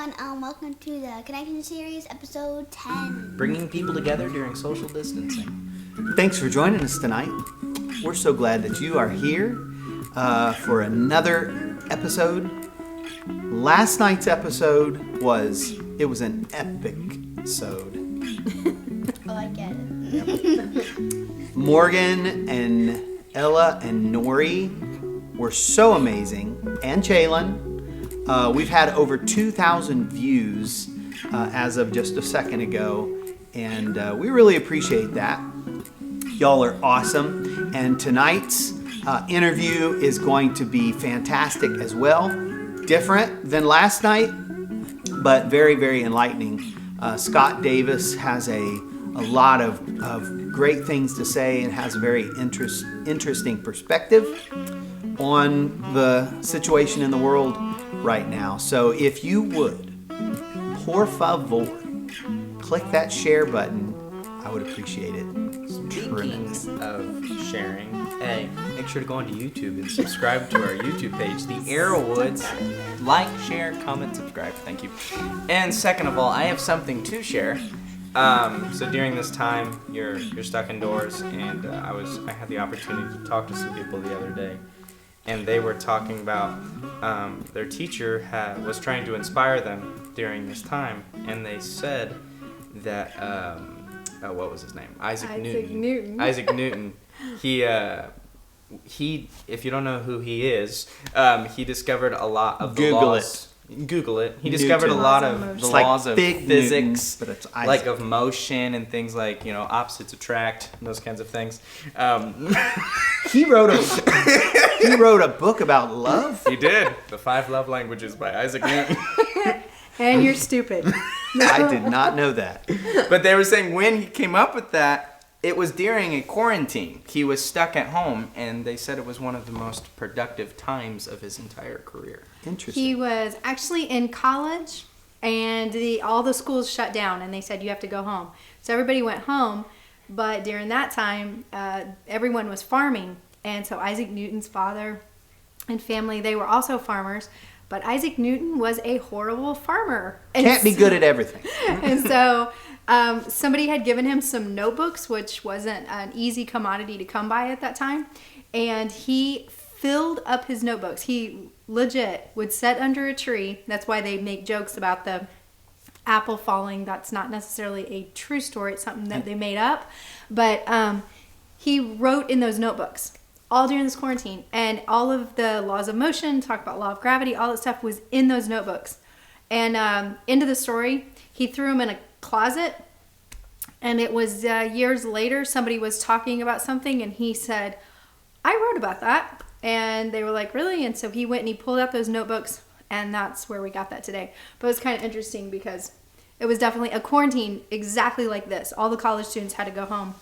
everyone. Welcome to the Connection Series, episode 10. Bringing people together during social distancing. Thanks for joining us tonight. We're so glad that you are here for another episode. Last night's episode was an epic episode. I like it. Morgan and Ella and Nori were so amazing, and Jalen. We've had over 2,000 views as of just a second ago, and we really appreciate that. Y'all are awesome, and tonight's interview is going to be fantastic as well. Different than last night, but very, very enlightening. Scott Davis has a lot of great things to say and has a very interesting perspective on the situation in the world right now. So if you would, por favor, click that share button. I would appreciate it. Speaking of sharing, hey, make sure to go onto YouTube and subscribe to our YouTube page, The Arrowwoods. Like, share, comment, subscribe. Thank you. And second of all, I have something to share. So during this time, you're stuck indoors, and I had the opportunity to talk to some people the other day, and they were talking about their teacher was trying to inspire them during this time, and they said that what was his name? Isaac Newton. Isaac Newton. He, if you don't know who he is, he discovered a lot of the laws. Google it. He discovered a lot of the laws of physics, but it's like of motion and things like, opposites attract, and those kinds of things. He wrote a book about love. He did. The 5 Love Languages by Isaac Newton. And you're stupid. I did not know that. But they were saying when he came up with that, it was during a quarantine. He was stuck at home, and they said it was one of the most productive times of his entire career. Interesting. He was actually in college, and all the schools shut down, and they said you have to go home. So everybody went home, but during that time, everyone was farming. And so Isaac Newton's father and family, they were also farmers. But Isaac Newton was a horrible farmer. Can't be good at everything. And so somebody had given him some notebooks, which wasn't an easy commodity to come by at that time. And he filled up his notebooks. He legit would sit under a tree. That's why they make jokes about the apple falling. That's not necessarily a true story. It's something that they made up. But he wrote in those notebooks all during this quarantine, and all of the laws of motion, talk about law of gravity, all that stuff was in those notebooks. And into the story, he threw them in a closet, and it was years later, somebody was talking about something, and he said, I wrote about that. And they were like, really? And so he went and he pulled out those notebooks, and that's where we got that today. But it was kind of interesting because it was definitely a quarantine exactly like this. All the college students had to go home.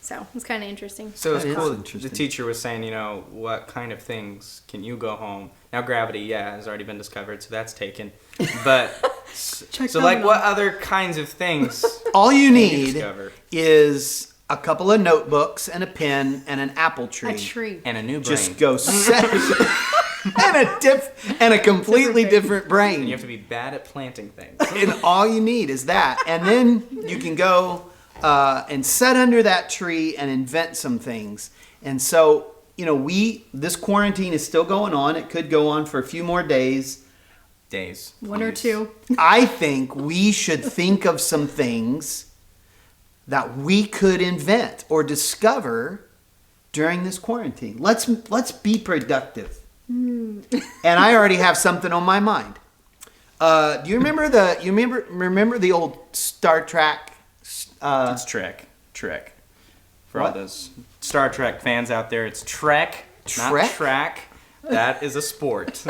So it's kind of interesting. So it's cool. Interesting. The teacher was saying, what kind of things can you go home? Now gravity, has already been discovered, so that's taken. But so what other kinds of things? All you can need discover? is a couple of notebooks and a pen and an apple tree. A tree. And a new brain. Just go set and a completely different brain. And you have to be bad at planting things. And all you need is that, and then you can go and sit under that tree and invent some things. And so, this quarantine is still going on. It could go on for a few more days. One or two. I think we should think of some things that we could invent or discover during this quarantine. Let's be productive. And I already have something on my mind. Do you remember the old Star Trek? It's Trek. For all those Star Trek fans out there, it's Trek, not track. That is a sport.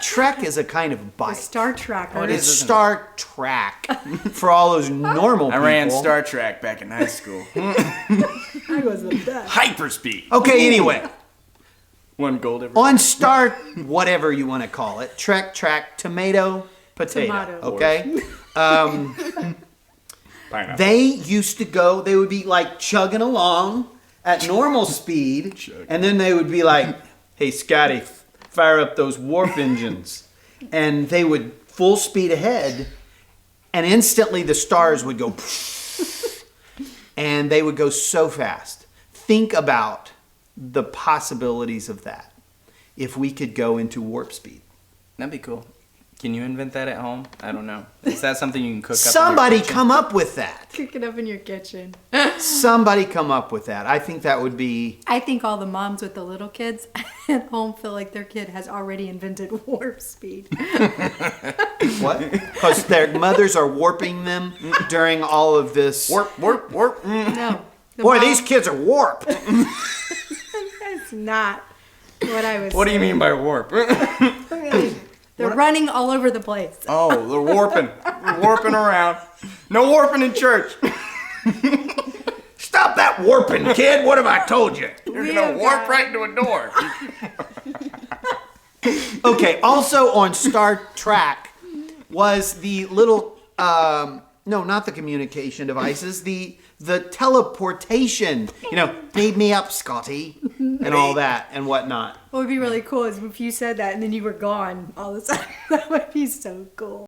Trek is a kind of bike. Star Trek. Oh, it It's is, isn't Star Trek for all those normal people. I ran Star Trek back in high school. I was the best. Hyperspeed. Okay, anyway. One gold every On Star, whatever you want to call it, Trek, track, tomato, potato. Tomato. Okay? Pineapple. They used to go, they would be like chugging along at normal speed, and then they would be like, hey, Scotty, fire up those warp engines. And they would full speed ahead, and instantly the stars would go, and they would go so fast. Think about the possibilities of that if we could go into warp speed. That'd be cool. Can you invent that at home? I don't know. Is that something you can cook up? Somebody come up with that. Cook it up in your kitchen. Somebody come up with that. I think that would be... I think all the moms with the little kids at home feel like their kid has already invented warp speed. What? Because their mothers are warping them during all of this... Warp. No. Boy, these kids are warped. That's not what I was What do you mean by warp? They're running all over the place. Oh, they're warping. They're warping around. No warping in church. Stop that warping, kid. What have I told you? You're going to warp right into a door. Okay, also on Star Trek was the little... no, not the communication devices. The teleportation. Beam me up, Scotty. And all that and whatnot. What would be really cool is if you said that and then you were gone all of a sudden. That would be so cool.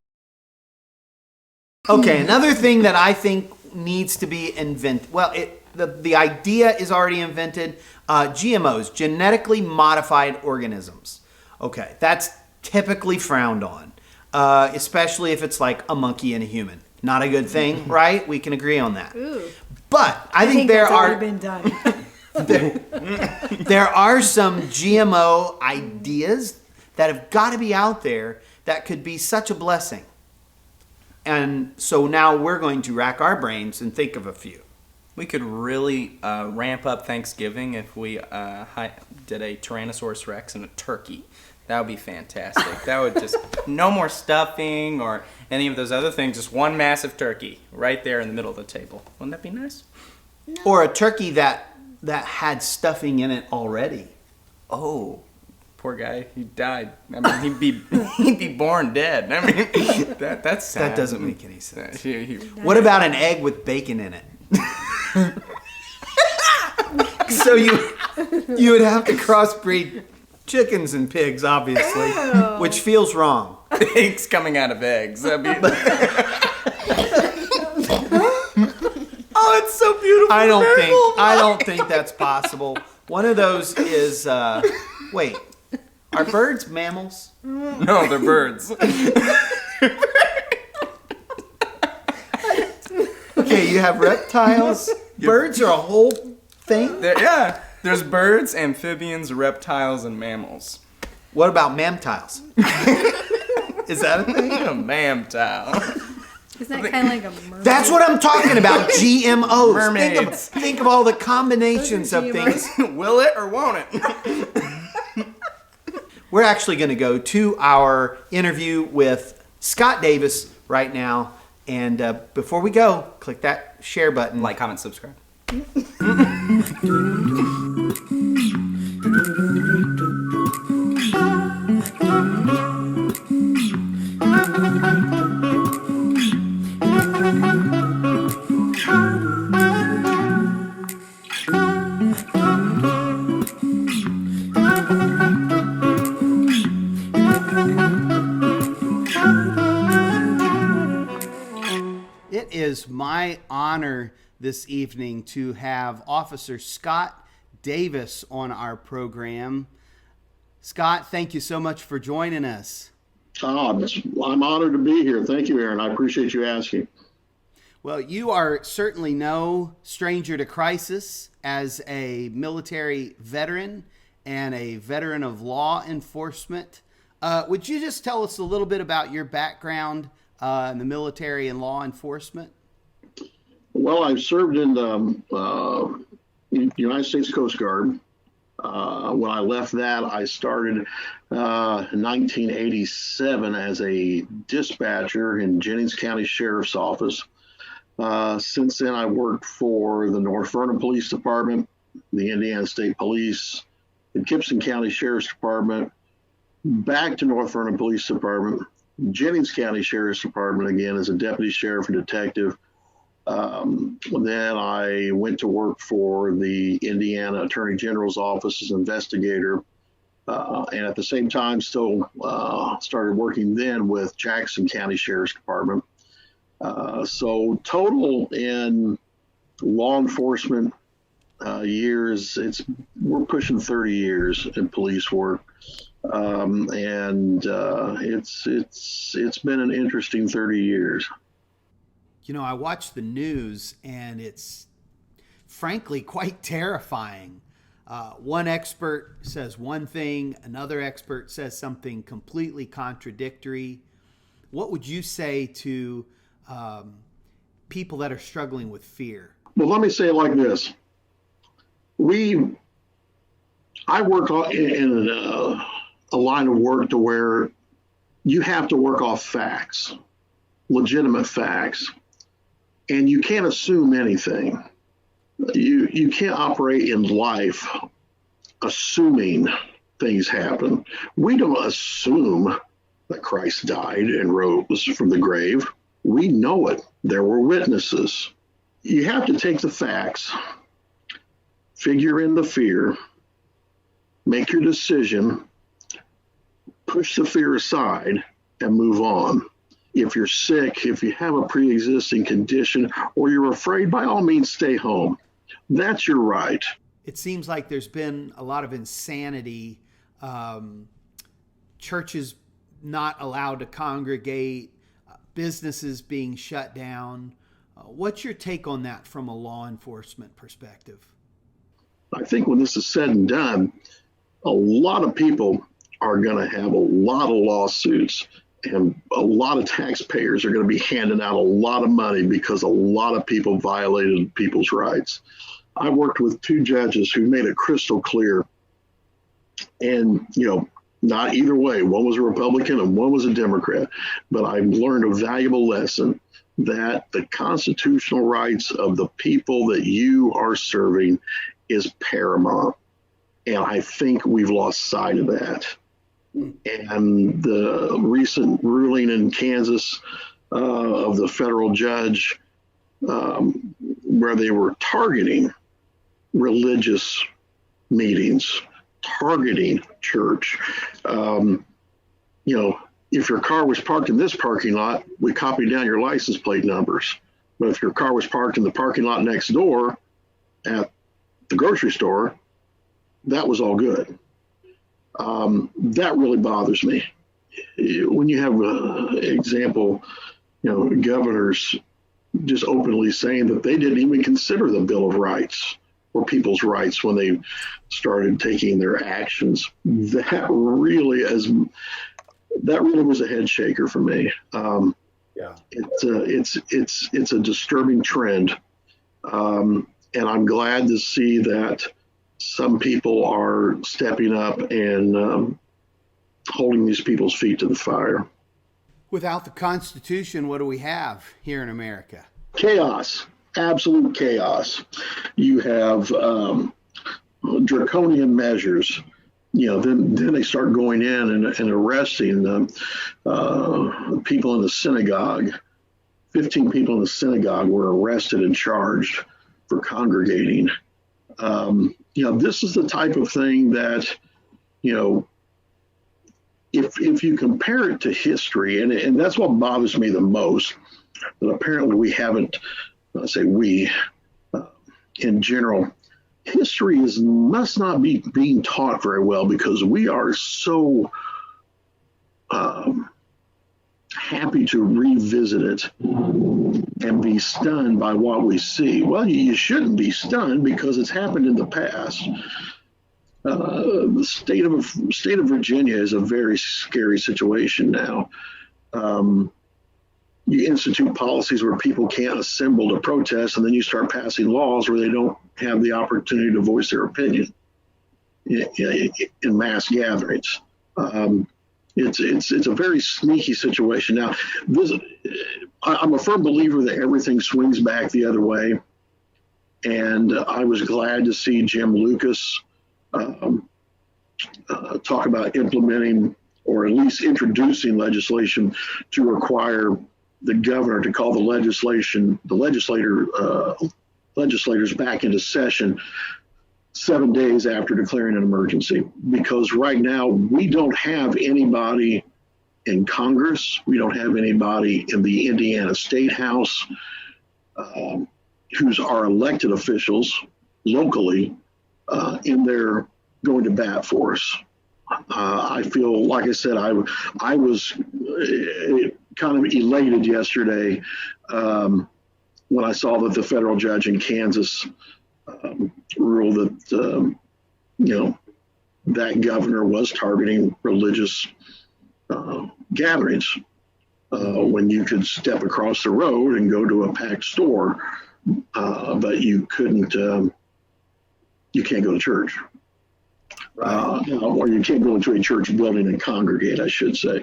Okay, another thing that I think needs to be invented. Well, the idea is already invented. GMOs, genetically modified organisms. Okay, that's typically frowned on, especially if it's like a monkey and a human. Not a good thing, right? We can agree on that. Ooh. But I think there that's are already been done. there are some GMO ideas that have got to be out there that could be such a blessing. And so now we're going to rack our brains and think of a few. We could really ramp up Thanksgiving if we did a Tyrannosaurus Rex and a turkey. That would be fantastic. That would just, no more stuffing or any of those other things, just one massive turkey right there in the middle of the table. Wouldn't that be nice? No. Or a turkey that had stuffing in it already. Oh, poor guy. He died. I mean, he'd be born dead. I mean, that's sad. That doesn't make any sense. He- What about an egg with bacon in it? So you would have to crossbreed chickens and pigs, obviously, which feels wrong. Eggs coming out of eggs. That'd be... Oh, it's so beautiful. I don't think that's possible. One of those is wait, are birds mammals? No, they're birds. Okay, you have reptiles. Birds are a whole thing. There's birds, amphibians, reptiles, and mammals. What about mamtiles? Is that a thing? A mamtile. Isn't that kind of like a mermaid? That's what I'm talking about. GMOs. Mermaids. Think of all the combinations of things. Will it or won't it? We're actually going to go to our interview with Scott Davis right now. And before we go, click that share button. Like, comment, subscribe. It is my honor this evening to have Officer Scott Davis on our program. Scott, thank you so much for joining us. I'm honored to be here. Thank you, Aaron. I appreciate you asking. Well, you are certainly no stranger to crisis as a military veteran and a veteran of law enforcement. Would you just tell us a little bit about your background in the military and law enforcement? Well, I've served in the United States Coast Guard. When I left that, I started in 1987 as a dispatcher in Jennings County Sheriff's Office. Since then, I worked for the North Vernon Police Department, the Indiana State Police, the Gibson County Sheriff's Department, back to North Vernon Police Department, Jennings County Sheriff's Department again as a deputy sheriff and detective. Then I went to work for the Indiana Attorney General's office as investigator. and at the same time still started working then with Jackson County Sheriff's Department. So total in law enforcement years, we're pushing 30 years in police work. And it's been an interesting 30 years. I watch the news, and it's frankly quite terrifying. One expert says one thing, another expert says something completely contradictory. What would you say to people that are struggling with fear? Well, let me say it like this. I work in a line of work to where you have to work off facts, legitimate facts, and you can't assume anything. You can't operate in life assuming things happen. We don't assume that Christ died and rose from the grave. We know it. There were witnesses. You have to take the facts, figure in the fear, make your decision, push the fear aside, and move on. If you're sick, if you have a pre-existing condition, or you're afraid, by all means, stay home. That's your right. It seems like there's been a lot of insanity. Churches not allowed to congregate, businesses being shut down. What's your take on that from a law enforcement perspective? I think when this is said and done, a lot of people are going to have a lot of lawsuits, and a lot of taxpayers are going to be handing out a lot of money because a lot of people violated people's rights. I worked with two judges who made it crystal clear, and not either way. One was a Republican and one was a Democrat, but I learned a valuable lesson that the constitutional rights of the people that you are serving is paramount. And I think we've lost sight of that. And the recent ruling in Kansas of the federal judge where they were targeting religious meetings, targeting church. If your car was parked in this parking lot, we copied down your license plate numbers. But if your car was parked in the parking lot next door at the grocery store, that was all good. That really bothers me. When you have an example, governors just openly saying that they didn't even consider the Bill of Rights or people's rights when they started taking their actions. That really was a head shaker for me. It's a disturbing trend, and I'm glad to see that some people are stepping up and holding these people's feet to the fire. Without the Constitution, what do we have here in America? Chaos, absolute chaos. You have draconian measures. Then they start going in and arresting people in the synagogue. 15 people in the synagogue were arrested and charged for congregating. This is the type of thing that, if you compare it to history, and that's what bothers me the most, that apparently we haven't, in general, history must not be being taught very well because we are so happy to revisit it and be stunned by what we see. Well, you shouldn't be stunned because it's happened in the past. The state of Virginia is a very scary situation now. You institute policies where people can't assemble to protest, and then you start passing laws where they don't have the opportunity to voice their opinion in mass gatherings. It's a very sneaky situation. Now, I'm a firm believer that everything swings back the other way, and I was glad to see Jim Lucas talk about implementing or at least introducing legislation to require the governor to call the legislators back into session 7 days after declaring an emergency, because right now we don't have anybody in Congress, we don't have anybody in the Indiana State House who's our elected officials locally in there going to bat for us. I feel, like I said, I was kind of elated yesterday when I saw that the federal judge in Kansas ruled that, that governor was targeting religious gatherings when you could step across the road and go to a packed store, but you couldn't, you can't go to church. Or you can't go into a church building and congregate, I should say.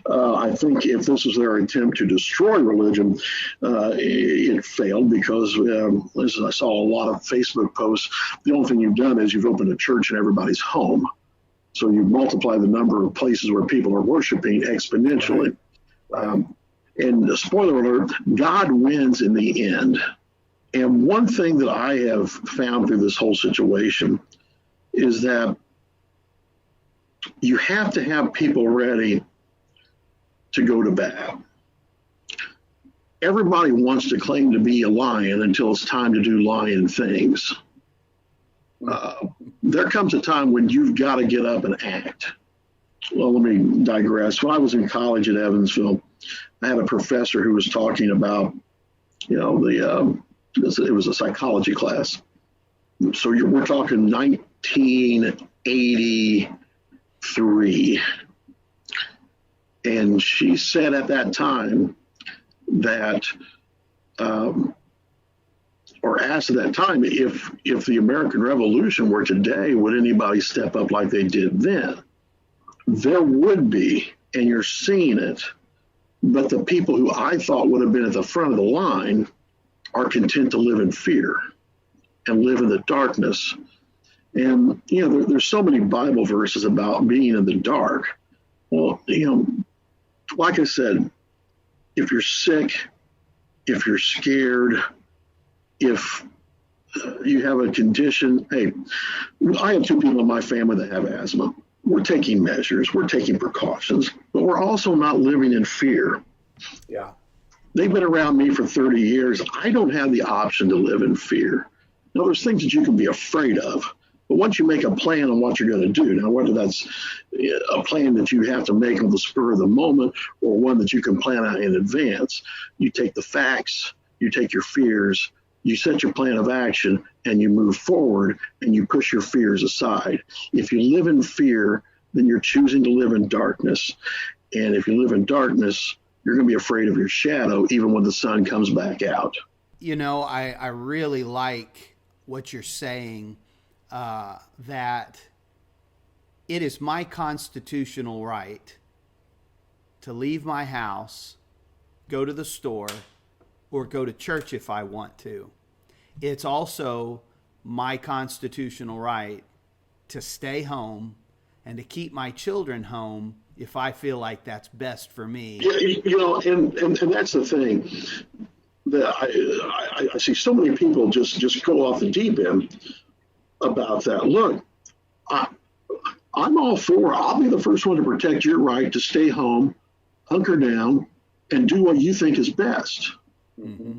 I think if this was their attempt to destroy religion, it failed because, as I saw a lot of Facebook posts, the only thing you've done is you've opened a church in everybody's home. So you multiply the number of places where people are worshiping exponentially. And spoiler alert, God wins in the end. And one thing that I have found through this whole situation is that you have to have people ready to go to bat. Everybody wants to claim to be a lion until it's time to do lion things. There comes a time when you've got to get up and act. Well, let me digress. When I was in college at Evansville, I had a professor who was talking about, it was a psychology class. So we're talking 1983. And she said at that time that, or asked at that time, if the American Revolution were today, would anybody step up like they did then? There would be, and you're seeing it. But the people who I thought would have been at the front of the line are content to live in fear and live in the darkness. And, there's so many Bible verses about being in the dark. Well, like I said, if you're sick, if you're scared, if you have a condition, hey, I have 2 people in my family that have asthma. We're taking measures, we're taking precautions, but we're also not living in fear. Yeah. They've been around me for 30 years. I don't have the option to live in fear. Now, there's things that you can be afraid of, but once you make a plan on what you're going to do, now whether that's a plan that you have to make on the spur of the moment or one that you can plan out in advance, you take the facts, you take your fears, you set your plan of action, and you move forward and you push your fears aside. If you live in fear, then you're choosing to live in darkness. And if you live in darkness, you're going to be afraid of your shadow even when the sun comes back out. I really like what you're saying, that it is my constitutional right to leave my house, go to the store, or go to church if I want to. It's also my constitutional right to stay home and to keep my children home if I feel like that's best for me. And that's the thing that I see so many people just go off the deep end about that. Look, I'm all for, I'll be the first one to protect your right to stay home, hunker down, and do what you think is best. Mm-hmm.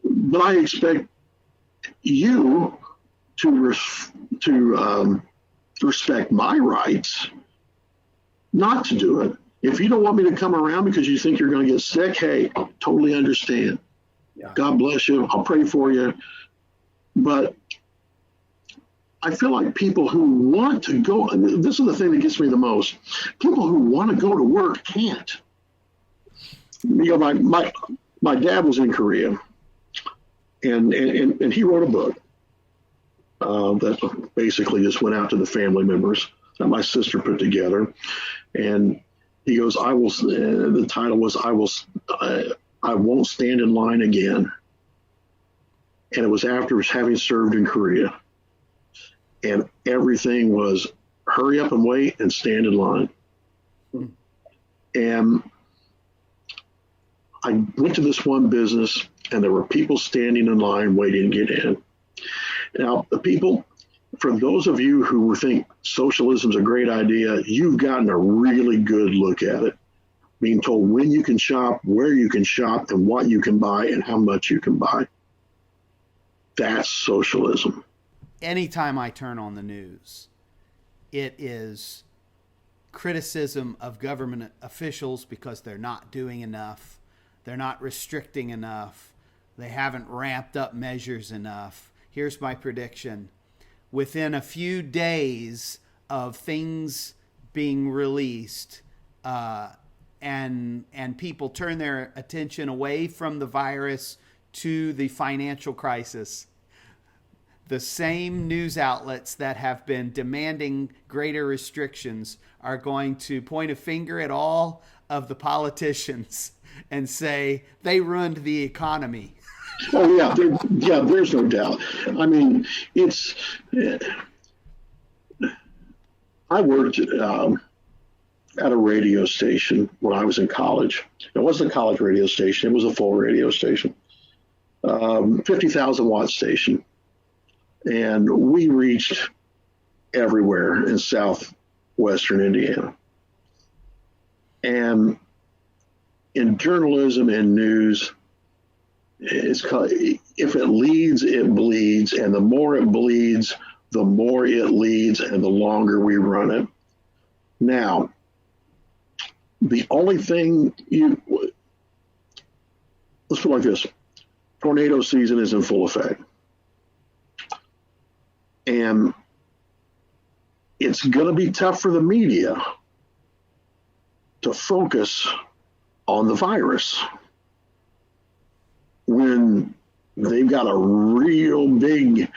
But I expect you to respect my rights not to do it. If you don't want me to come around because you think you're going to get sick, hey, totally understand. Yeah. God bless you. I'll pray for you. But I feel like people who want to go, and this is the thing that gets me the most, people who want to go to work can't. My dad was in Korea, and he wrote a book that basically just went out to the family members that my sister put together. And he goes, the title was, I Won't Stand in Line Again. And it was after having served in Korea. And everything was hurry up and wait and stand in line. And I went to this one business and there were people standing in line waiting to get in. Now, the people, for those of you who think socialism is a great idea, you've gotten a really good look at it. Being told when you can shop, where you can shop, and what you can buy, and how much you can buy. That's socialism. Anytime I turn on the news, it is criticism of government officials because they're not doing enough. They're not restricting enough. They haven't ramped up measures enough. Here's my prediction. Within a few days of things being released, and people turn their attention away from the virus to the financial crisis, the same news outlets that have been demanding greater restrictions are going to point a finger at all of the politicians and say they ruined the economy. Oh yeah, there's no doubt. I mean, I worked at a radio station when I was in college. It wasn't a college radio station; it was a full radio station, 50,000 watt station, and we reached everywhere in southwestern Indiana. And in journalism and news, if it leads, it bleeds, and the more it bleeds, the more it leads, and the longer we run it. Now, the only thing let's put it like this: tornado season is in full effect, and it's going to be tough for the media to focus on the virus when they've got a real big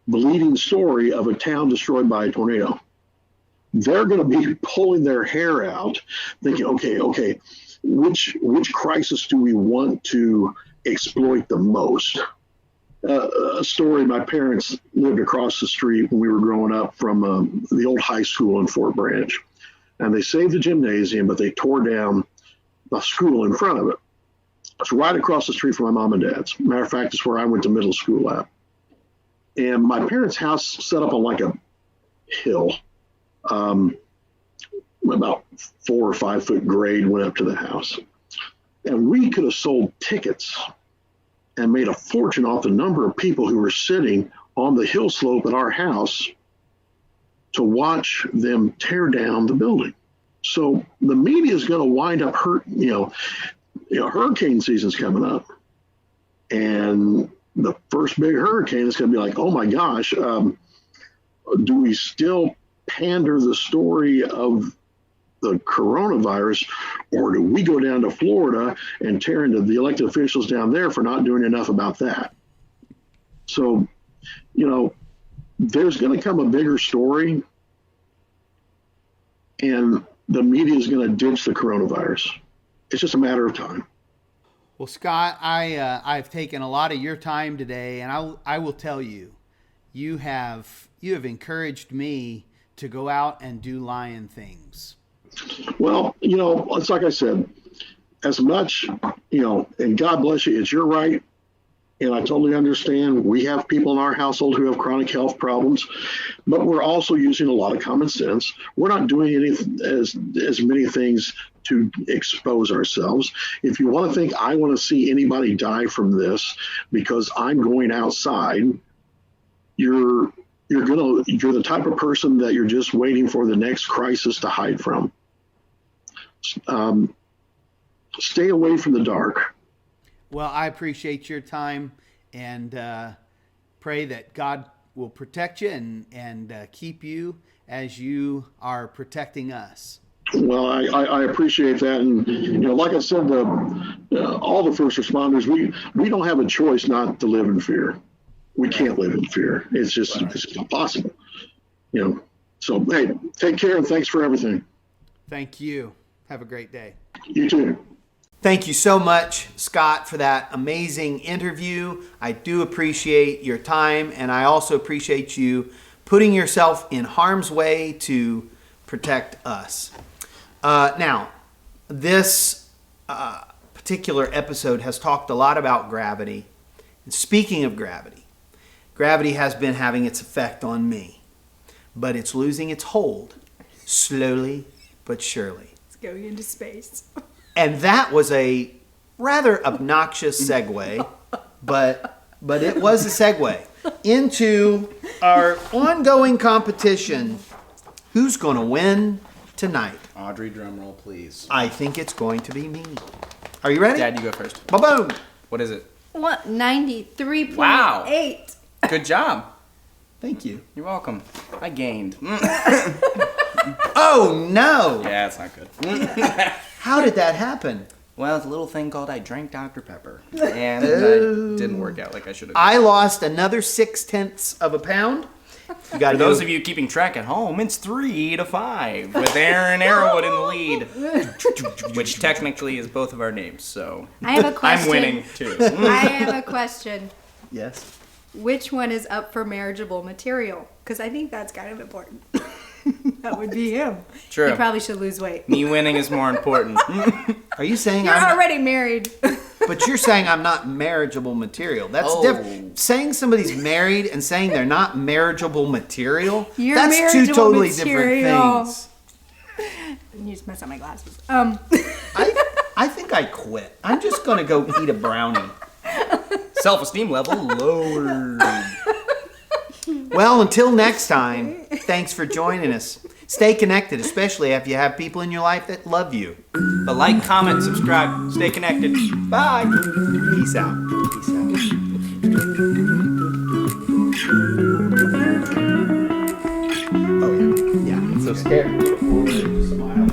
bleeding story of a town destroyed by a tornado. They're going to be pulling their hair out thinking, okay, which crisis do we want to exploit the most? A story, my parents lived across the street when we were growing up from the old high school in Fort Branch. And they saved the gymnasium, but they tore down the school in front of it. It's right across the street from my mom and dad's. Matter of fact, it's where I went to middle school at. And my parents' house set up on like a hill. About 4 or 5 foot grade went up to the house. And we could have sold tickets and made a fortune off the number of people who were sitting on the hill slope at our house to watch them tear down the building. So the media is going to wind up hurricane season's coming up. And the first big hurricane is going to be like, oh my gosh, do we still pander the story of the coronavirus, or do we go down to Florida and tear into the elected officials down there for not doing enough about that? So, there's going to come a bigger story, and the media is going to ditch the coronavirus. It's just a matter of time. Well, Scott, I've taken a lot of your time today, and I will tell you, you have encouraged me to go out and do lion things. Well, it's like I said, as much, and God bless you, it's your right. And I totally understand we have people in our household who have chronic health problems, but we're also using a lot of common sense. We're not doing as many things to expose ourselves. If you want to think I want to see anybody die from this because I'm going outside, you're the type of person that you're just waiting for the next crisis to hide from. Stay away from the dark. Well, I appreciate your time, and pray that God will protect you and keep you as you are protecting us. Well, I appreciate that. And, like I said, all the first responders, we don't have a choice not to live in fear. We can't live in fear. It's just impossible. So, hey, take care and thanks for everything. Thank you. Have a great day. You too. Thank you so much, Scott, for that amazing interview. I do appreciate your time, and I also appreciate you putting yourself in harm's way to protect us. Now, this particular episode has talked a lot about gravity. And speaking of gravity, gravity has been having its effect on me. but it's losing its hold slowly but surely. It's going into space. And that was a rather obnoxious segue, but it was a segue into our ongoing competition. Who's going to win tonight? Audrey, drumroll, please. I think it's going to be me. Are you ready? Dad, you go first. Ba-boom! What is it? What? 93.8. Wow. Good job. Thank you. You're welcome. I gained. Oh, no! Yeah, it's not good. How did that happen? Well, it's a little thing called I drank Dr. Pepper. And it didn't work out like I should have. I lost another 0.6 of a pound. You got For to those of you keeping track at home, it's 3-5 with Aaron Arrowwood in the lead, which technically is both of our names. So I have a question. I'm winning too. I have a question. Yes. Which one is up for marriageable material? Because I think that's kind of important. That would be him. True. He probably should lose weight. Me winning is more important. Are you saying You're I'm already married. But you're saying I'm not marriageable material. That's Oh. different. Saying somebody's married and saying they're not marriageable material, You're that's two marriageable totally material. different things. You just messed up my glasses. I think I quit. I'm just going to go eat a brownie. Self-esteem level lowered. Well, until next time, thanks for joining us. Stay connected, especially if you have people in your life that love you. But like, comment, subscribe, stay connected. Bye. Peace out. Peace out. Oh, yeah. Yeah. So scared. Smile.